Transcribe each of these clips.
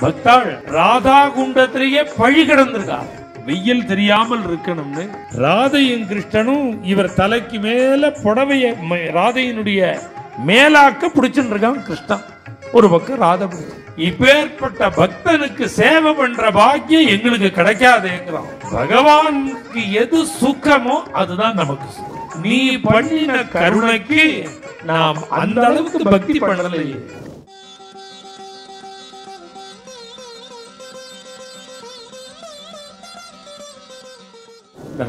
பக்தாள் ராதா குண்டத்திலேயே பழி கிடந்திருக்கா. வெயில் தெரியாமல் இருக்கணும்னு ராதையும் கிருஷ்ணனும் இவர் தலைக்கு மேல புடவைய ராதையினுடைய மேலாக்க பிடிச்சுட்டு இருக்கான் கிருஷ்ணன். ஒரு பக்கம் ராதை பிடிச்சு. இப்பேற்பட்ட பக்தனுக்கு சேவை பண்ற பாக்கியம் எங்களுக்கு கிடைக்காதேங்கிறான். பகவானுக்கு எது சுகமோ அதுதான் நமக்கு சுகம். நீ பண்ணின கருணைக்கு நாம் அந்த அளவுக்கு பக்தி பண்ணலையே.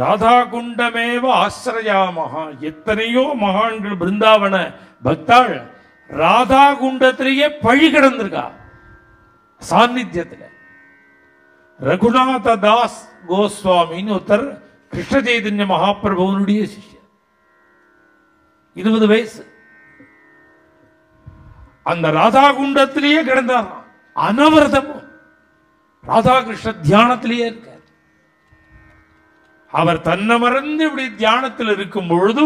ராதா குண்டமேவ ஆசிரயாமஹா. எத்தனையோ மகான்கள் பிருந்தாவன பக்தாள் ராதா குண்டத்திலேயே பழி கிடந்திருக்கா சாநித்தியத்தில். ரகுநாத தாஸ் கோஸ்வாமின்னு ஒருத்தர் கிருஷ்ண சைதன்ய மகாபிரபுவனுடைய சிஷ்யர். 20 வயசு. அந்த ராதா குண்டத்திலேயே கிடந்தார். அனவரதமும் ராதா கிருஷ்ண தியானத்திலேயே இருக்க. அவர் தன்னை மறந்து இப்படி தியானத்தில் இருக்கும் பொழுது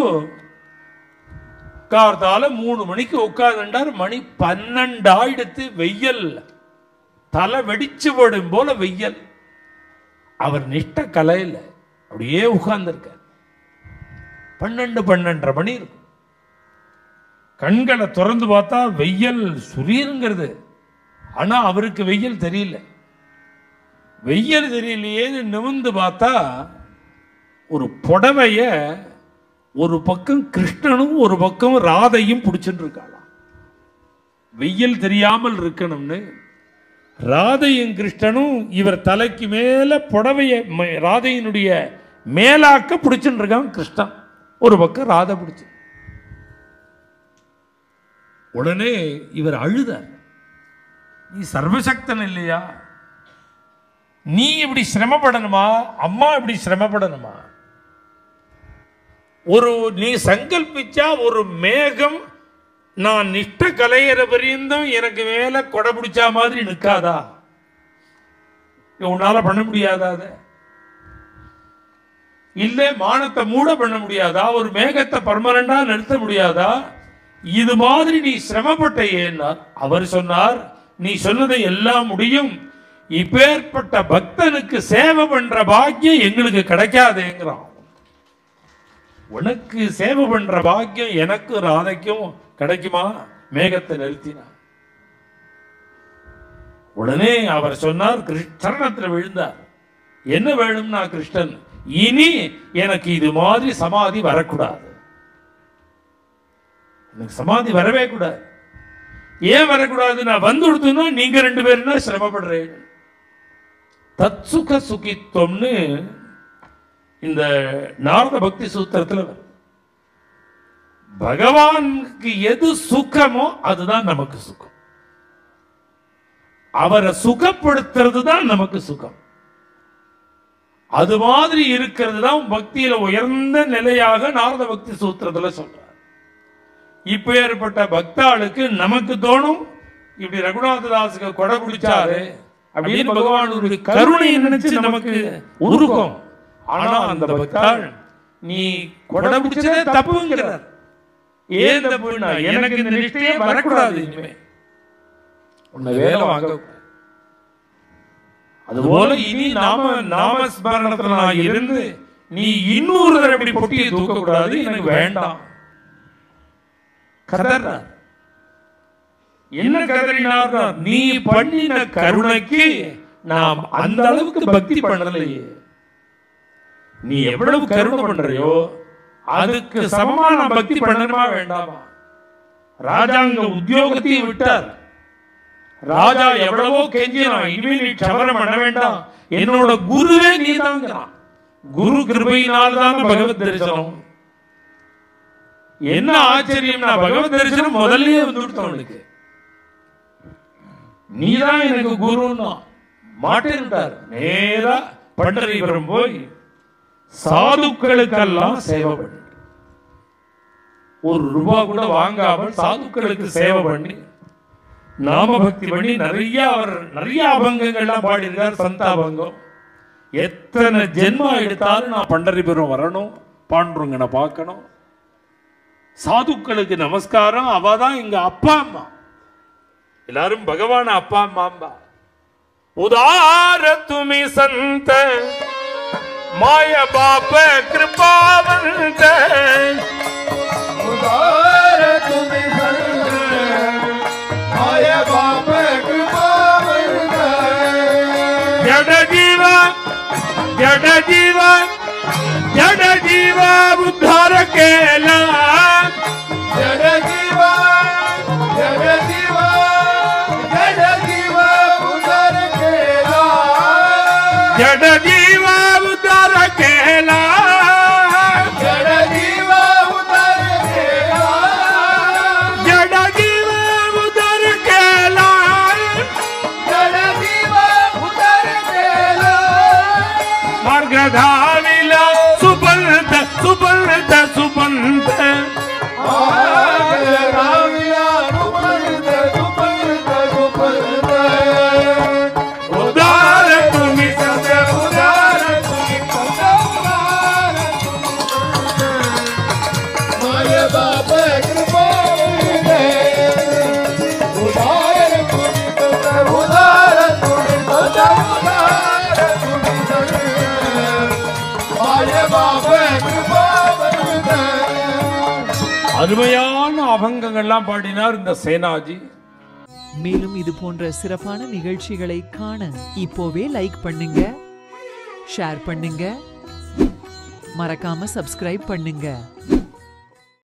கார்த்தால 3 மணிக்கு உட்கார்ந்தார். மணி 12 ஆயிடுத்து. வெயில் தலை வெடிச்சு போடும் போல வெயில். அவர் நிஷ்ட கலையில அப்படியே உட்கார்ந்திருக்கார். 12:30 மணி இருக்கும். கண்களை திறந்து பார்த்தா வெயில் சுரீருங்கிறது. ஆனா அவருக்கு வெயில் தெரியல. வெயில் தெரியலையேன்னு நிமிர்ந்து பார்த்தா ஒரு புடவைய ஒரு பக்கம் கிருஷ்ணனும் ஒரு பக்கம் ராதையும் பிடிச்சிட்டு இருக்காளாம். வெயில் தெரியாமல் இருக்கணும்னு ராதையும் கிருஷ்ணனும் இவர் தலைக்கு மேல புடவைய ராதையினுடைய மேலாக்க பிடிச்சுட்டு இருக்கான் கிருஷ்ணன். ஒரு பக்கம் ராதை பிடிச்சு. உடனே இவர் அழுதார். நீ சர்வசக்தன் இல்லையா? நீ இப்படி சிரமப்படணுமா? அம்மா இப்படி சிரமப்படணுமா? நீ சங்கல்பிச்சா ஒரு மேகம் நான் நிஷ்ட கலையற பரியந்தம் எனக்கு மேல கொடை பிடிச்சா மாதிரி நிற்காதா? உன்னால பண்ண முடியாதா? இல்ல மானத்தை மூட பண்ண முடியாதா? ஒரு மேகத்தை பர்மனண்டா நிறுத்த முடியாதா? இது மாதிரி நீ சிரமப்பட்ட ஏன்னார். அவர் சொன்னார், நீ சொன்னதை எல்லாம் முடியும். இப்பேற்பட்ட பக்தனுக்கு சேவை பண்ற பாக்கியம் எங்களுக்கு கிடைக்காதேங்கிறான். உனக்கு சேவை பண்ற பாக்கியம் எனக்கு ராதைக்கும் கிடைக்குமா? மேகத்தை நிறுத்தினார். உடனே அவர் சொன்னார், சரணத்தில் விழுந்தார். என்ன வேணும்னா கிருஷ்ணன், இனி எனக்கு இது மாதிரி சமாதி வரக்கூடாது. எனக்கு சமாதி வரவே கூடாது. ஏன் வரக்கூடாது? நான் வந்து கொடுத்தோம்னா நீங்க 2 பேருன்னா சிரமப்படுறேன். தத்சுக சுகித்வம்னு இந்த நாரத பக்தி சூத்திரத்தில் பகவானுக்கு எது சுகமோ அதுதான் நமக்கு சுகம். அவரை சுகப்படுத்துறது தான் நமக்கு சுகம். அது மாதிரி இருக்கிறது தான் பக்தியில உயர்ந்த நிலையாக நாரத பக்தி சூத்திரத்தில் சொல்றார். இப்ப ஏற்பட்ட பக்தாளுக்கு நமக்கு தோணும், இப்படி ரகுநாததாசுக்கு கொடை பிடிச்சாரு அப்படின்னு பகவானுடைய கருணை நினைச்சு நமக்கு உருக்கும். ஆனா அந்த பக்தாள் நீ கொடை பிடிச்சதே தப்புங்கிறார். ஏன் தப்புன்னா, எனக்கு இந்த நிஷ்டையே வரக்கூடாது. இனிமே உன்னை வேலை வாங்க. அதுபோல இனி நாமஸ்மரணத்துல நான் இருந்து நீ இன்னொரு தடவை பொட்டியை தூக்க கூடாது, எனக்கு வேண்டாம். கதறார். என்ன கதறினார்? நீ பண்ணின கருணைக்கு நாம் அந்த அளவுக்கு பக்தி பண்ணலையே. நீ எவ்வளவு கருணை பண்றியோ அதுக்கு சமமான பக்தி பண்ணணுமா வேண்டாமா? ராஜாங்க உத்தியோகத்தையும் விட்டார். ராஜா எவ்வளவோ கெஞ்சினான், இனிமே நீ சவரம் பண்ண வேண்டாம், என்னோட குருவே நீ தாங்கிறான். குரு கிருபையினால் தான் பகவத் தரிசனம். என்ன ஆச்சரியம்னா பகவத் தரிசனம் முதல்லயே வந்துடுத்தவனுக்கு. நீதான் எனக்கு குருன்னா மாட்டேன்ட்டார். நேரா பண்டரிபுரம் போய் சாதுக்களுக்கெல்லாம் சேவை பண்ணி, ₹1 கூட வாங்காமல் சாதுக்களுக்கு சேவை பண்ணி நாம பக்தி பண்ணி நிறைய அபங்கங்கள்லாம் பாடியிருக்கார். சந்தாபங்கம். எத்தனை ஜென்மா எடுத்தாலும் நான் பண்டரிபுரம் வரணும், பாண்டுரங்கனை பார்க்கணும், சாதுக்களுக்கு நமஸ்காரம். அவதான் எங்க அப்பா அம்மா. எல்லாரும் பகவான அப்பா அம்மா. उदार तुम्ही संत माय बाप कृपावंत उदार तुम्ही संत माय बाप कृपावंत जड जीवा जड जीवा जड जीवा उद्धार केला जड जीवा जड जीवा जड जीवा उद्धार केला जड जीवा उद्धार केला जड जीवा उद्धार केला जड जीवा उद्धार केला जड जीवा उद्धार केला मार्ग धाविला सुपंत सुपंत सुपंत राविया सुपंत सुपंत सुपंत उद्धार तुम्ही संत उदार तुम्ही संत उदार माय बाप कृपावंत उदार तुम्ही संत उदार तुम्ही संत उदार तुम्ही संत माय बाप कृपावंत அருமையான அபங்கங்கள்லாம் பாடினார் இந்த சேனாஜி. மேலும் இது போன்ற சிறப்பான நிகழ்ச்சிகளை காண இப்போவே லைக் பண்ணுங்க, ஷேர் பண்ணுங்க, மறக்காம சப்ஸ்கிரைப் பண்ணுங்க.